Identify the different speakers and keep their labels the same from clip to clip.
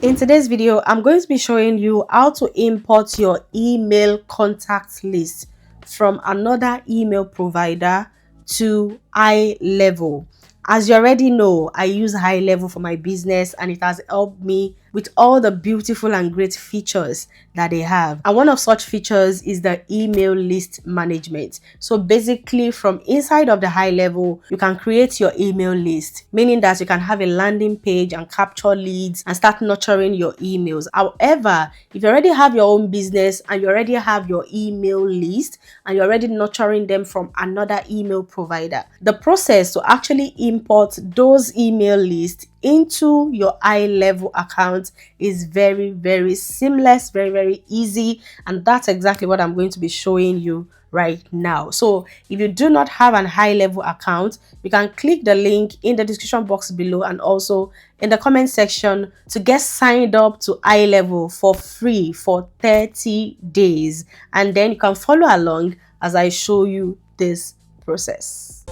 Speaker 1: In today's video, I'm going to be showing you how to import your email contact list from another email provider to HighLevel. As you already know, I use HighLevel for my business and it has helped me with all the beautiful and great features that they have. And one of such features is the email list management. So basically from inside of the HighLevel, you can create your email list, meaning that you can have a landing page and capture leads and start nurturing your emails. However, if you already have your own business and you already have your email list and you're already nurturing them from another email provider, the process to actually import those email lists into your HighLevel account is very seamless, very easy, and that's exactly what I'm going to be showing you right now. So if you do not have an HighLevel account, you can click the link in the description box below and also in the comment section to get signed up to HighLevel for free for 30 days, and then you can follow along as I show you this process.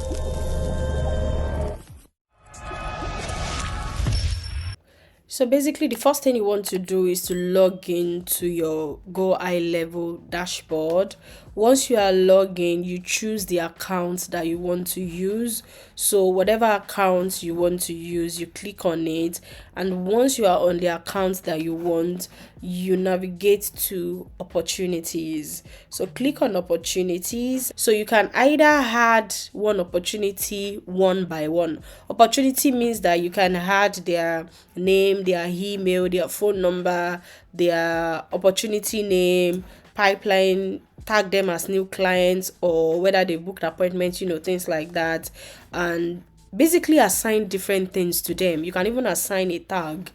Speaker 1: So basically, the first thing you want to do is to log in to your GoHighLevel dashboard. Once you are logged in, you choose the account that you want to use. So whatever account you want to use, you click on it. And once you are on the account that you want, you navigate to opportunities. So click on opportunities. So you can either add one opportunity one by one. Opportunity means that you can add their name, their email, their phone number, their opportunity name, pipeline, tag them as new clients or whether they booked appointments, things like that, and basically assign different things to them. You can even assign a tag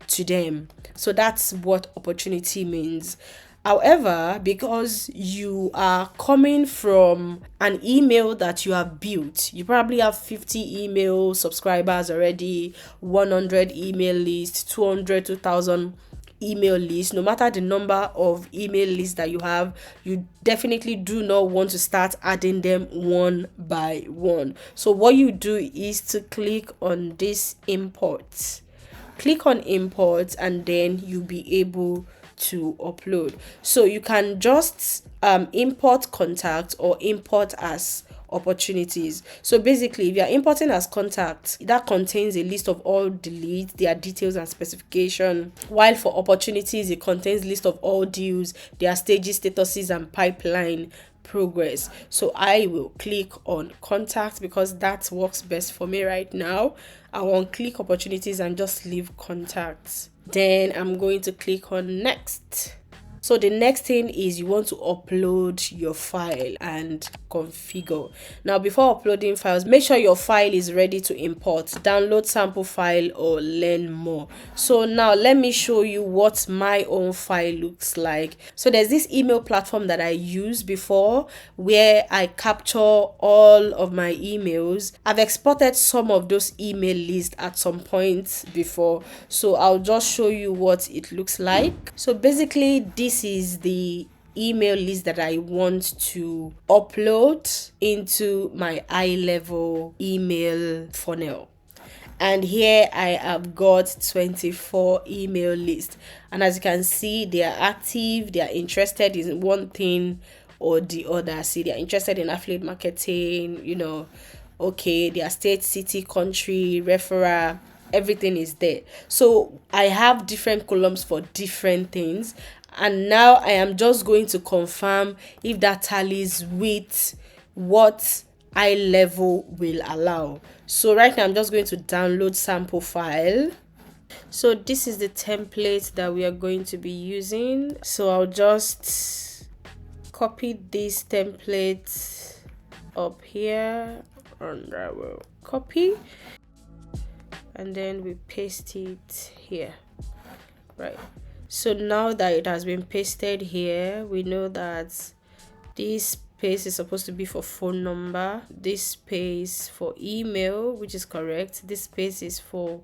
Speaker 1: to them. So that's what opportunity means. However, because you are coming from an email that you have built, you probably have 50 email subscribers already, 100 email list, 200, 2000 email list. No matter the number of email lists that you have, you definitely do not want to start adding them one by one. So what you do is to click on this import. Click on import and then you'll be able to upload. So you can just import contact or import as opportunities. So basically, if you're importing as contact, that contains a list of all the leads, their details and specification, while for opportunities it contains list of all deals, their stages, statuses and pipeline progress. So I will click on contact because that works best for me right now. I won't click opportunities and just leave contacts. Then I'm going to click on next. So the next thing is you want to upload your file and configure. Now before uploading files, make sure your file is ready to import. Download sample file or learn more. So now let me show you what my own file looks like. So there's this email platform that I used before where I capture all of my emails. I've exported some of those email lists at some point before, so I'll just show you what it looks like. So basically this is the email list that I want to upload into my HighLevel email funnel. And here I have got 24 email lists, and as you can see, they are active, they are interested in one thing or the other. See, they are interested in affiliate marketing, okay, their state, city, country, referral, everything is there. So I have different columns for different things, and now I am just going to confirm if that tallies with what HighLevel will allow. So right now I'm just going to download sample file. So this is the template that we are going to be using. So I'll just copy this template up here, and I will copy and then we paste it here. Right, so now that it has been pasted here, we know that this space is supposed to be for phone number, this space for email, which is correct, this space is for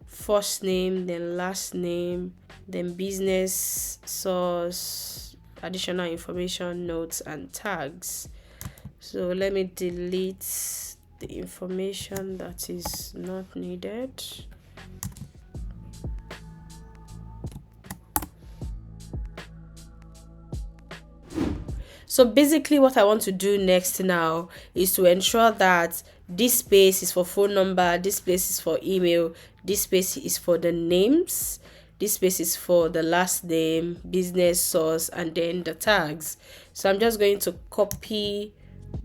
Speaker 1: first name, then last name, then business source, additional information, notes and tags. So let me delete the information that is not needed. So basically what I want to do next now is to ensure that this space is for phone number, this space is for email, this space is for the names, this space is for the last name, business source, and then the tags. So I'm just going to copy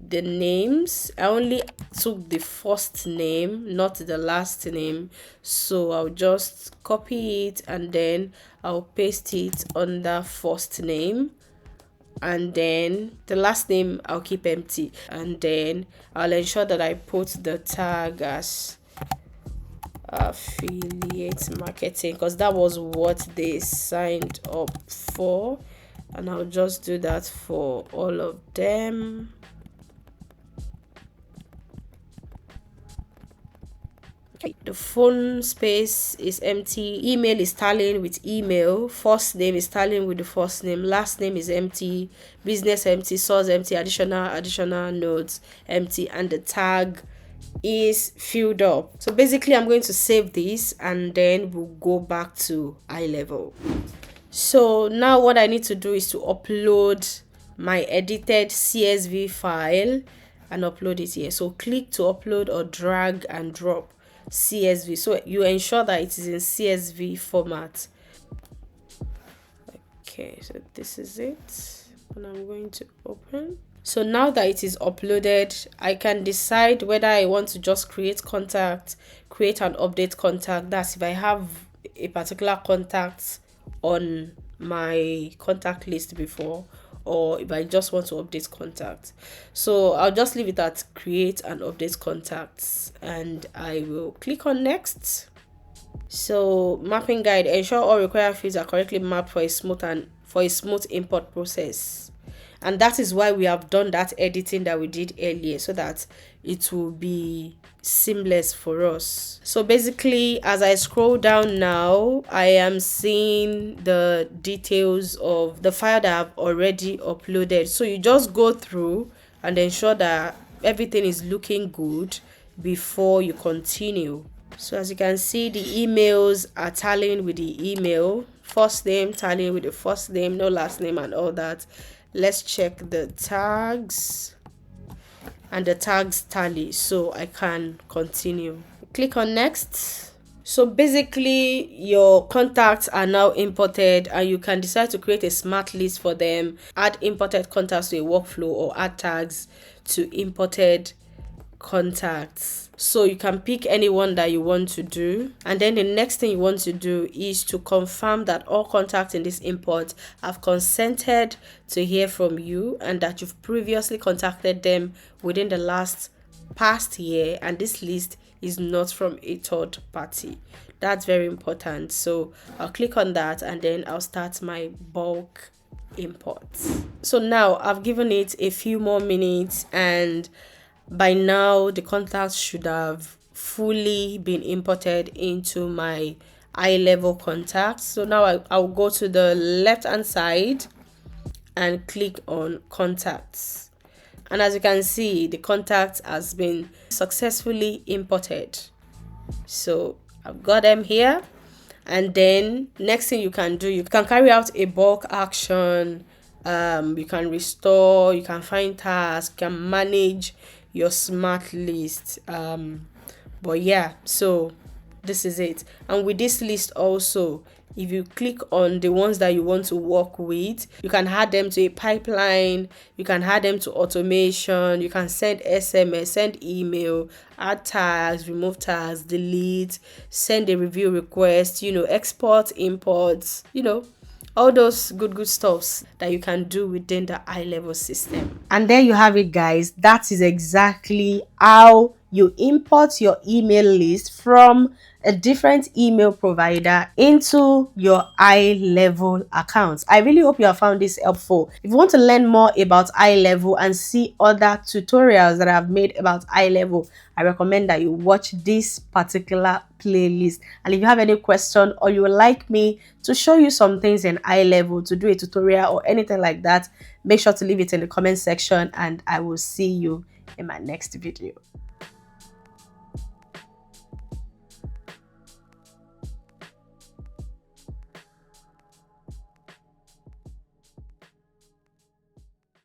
Speaker 1: the names. I only took the first name, not the last name, so I'll just copy it and then I'll paste it under first name, and then the last name I'll keep empty, and then I'll ensure that I put the tag as affiliate marketing, because that was what they signed up for, and I'll just do that for all of them. The phone space is empty, email is tallying with email, first name is tallying with the first name, last name is empty, business empty, source empty, additional notes empty, and the tag is filled up. So basically I'm going to save this and then we'll go back to HighLevel. So now what I need to do is to upload my edited CSV file and upload it here. So click to upload or drag and drop CSV. So you ensure that it is in CSV format. Okay, so this is it, and I'm going to open. So now that it is uploaded, I can decide whether I want to just create contact, create and update contact. That's if I have a particular contact on my contact list before, or if I just want to update contact. So I'll just leave it at create and update contacts, and I will click on next. So mapping guide, ensure all required fields are correctly mapped for a smooth import process. And that is why we have done that editing that we did earlier, so that it will be seamless for us. So basically, as I scroll down now, I am seeing the details of the file that I've already uploaded. So you just go through and ensure that everything is looking good before you continue. So as you can see, the emails are tallying with the email, first name tallying with the first name, no last name and all that. Let's check the tags, and the tags tally, so I can continue. Click on next. So basically your contacts are now imported, and you can decide to create a smart list for them, add imported contacts to a workflow, or add tags to imported contacts. So you can pick anyone that you want to do, and then the next thing you want to do is to confirm that all contacts in this import have consented to hear from you, and that you've previously contacted them within the past year, and this list is not from a third party. That's very important. So I'll click on that, and then I'll start my bulk import. So now I've given it a few more minutes, and by now the contacts should have fully been imported into my HighLevel contacts. So now I'll go to the left hand side and click on contacts, and as you can see, the contact has been successfully imported. So I've got them here, and then next thing you can do, you can carry out a bulk action. You can restore, you can find tasks, you can manage your smart list. But yeah, so this is it. And with this list also, if you click on the ones that you want to work with, you can add them to a pipeline, you can add them to automation, you can send SMS, send email, add tags, remove tags, delete, send a review request, export, imports, all those good stuffs that you can do within the HighLevel system. And there you have it, guys. That is exactly how you import your email list from a different email provider into your HighLevel account. I really hope you have found this helpful. If you want to learn more about HighLevel and see other tutorials that I've made about HighLevel, I recommend that you watch this particular playlist. And if you have any question, or you would like me to show you some things in HighLevel, to do a tutorial or anything like that, make sure to leave it in the comment section, and I will see you in my next video.